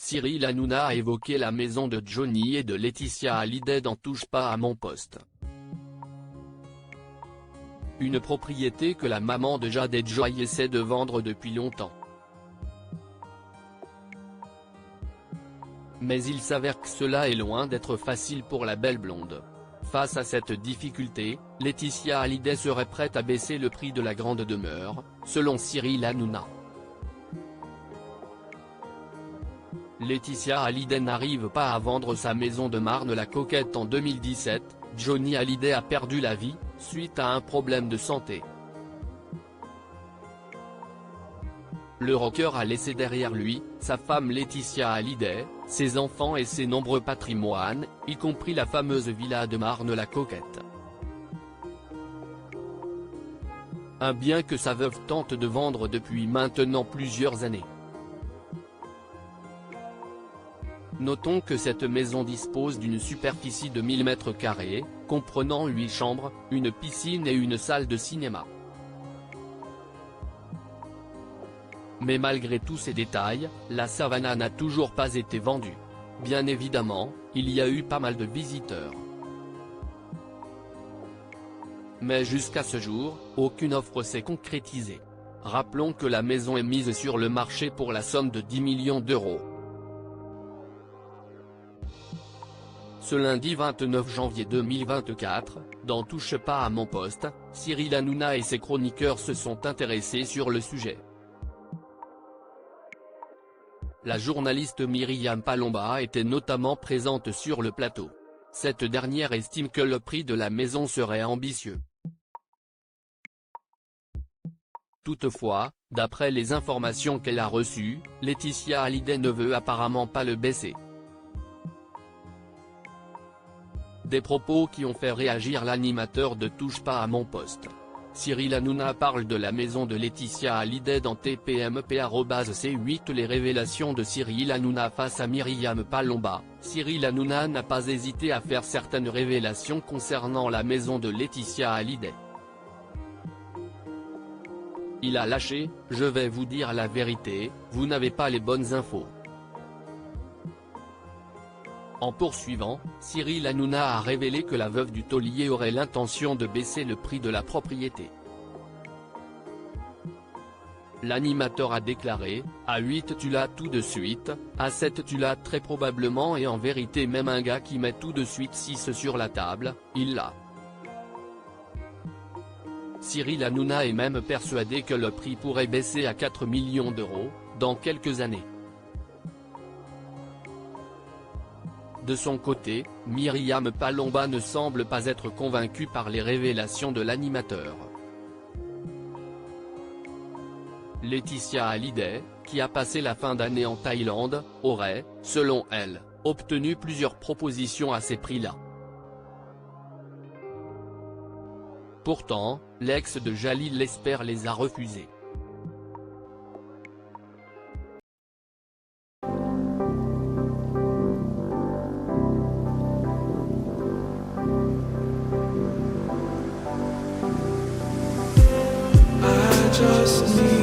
Cyril Hanouna a évoqué la maison de Johnny et de Laetitia Hallyday dans Touche pas à mon poste. Une propriété que la maman de Jade et Joy essaie de vendre depuis longtemps. Mais il s'avère que cela est loin d'être facile pour la belle blonde. Face à cette difficulté, Laetitia Hallyday serait prête à baisser le prix de la grande demeure, selon Cyril Hanouna. Laetitia Hallyday n'arrive pas à vendre sa maison de Marne-la-Coquette en 2017, Johnny Hallyday a perdu la vie, suite à un problème de santé. Le rocker a laissé derrière lui, sa femme Laetitia Hallyday, ses enfants et ses nombreux patrimoines, y compris la fameuse villa de Marne-la-Coquette. Un bien que sa veuve tente de vendre depuis maintenant plusieurs années. Notons que cette maison dispose d'une superficie de 1000 m², comprenant 8 chambres, une piscine et une salle de cinéma. Mais malgré tous ces détails, la savana n'a toujours pas été vendue. Bien évidemment, il y a eu pas mal de visiteurs. Mais jusqu'à ce jour, aucune offre s'est concrétisée. Rappelons que la maison est mise sur le marché pour la somme de 10 millions d'euros. Ce lundi 29 janvier 2024, dans Touche pas à mon poste, Cyril Hanouna et ses chroniqueurs se sont intéressés sur le sujet. La journaliste Myriam Palomba était notamment présente sur le plateau. Cette dernière estime que le prix de la maison serait ambitieux. Toutefois, d'après les informations qu'elle a reçues, Laetitia Hallyday ne veut apparemment pas le baisser. Des propos qui ont fait réagir l'animateur de Touche pas à mon poste. Cyril Hanouna parle de la maison de Laetitia Hallyday dans TPMP@C8. Les révélations de Cyril Hanouna face à Myriam Palomba. Cyril Hanouna n'a pas hésité à faire certaines révélations concernant la maison de Laetitia Hallyday. Il a lâché « Je vais vous dire la vérité, vous n'avez pas les bonnes infos ». En poursuivant, Cyril Hanouna a révélé que la veuve du taulier aurait l'intention de baisser le prix de la propriété. L'animateur a déclaré « À 8 tu l'as tout de suite, à 7 tu l'as très probablement et en vérité même un gars qui met tout de suite 6 sur la table, il l'a ». Cyril Hanouna est même persuadé que le prix pourrait baisser à 4 millions d'euros, dans quelques années. De son côté, Myriam Palomba ne semble pas être convaincue par les révélations de l'animateur. Laetitia Hallyday, qui a passé la fin d'année en Thaïlande, aurait, selon elle, obtenu plusieurs propositions à ces prix-là. Pourtant, l'ex de Jalil Lesper les a refusées. Just need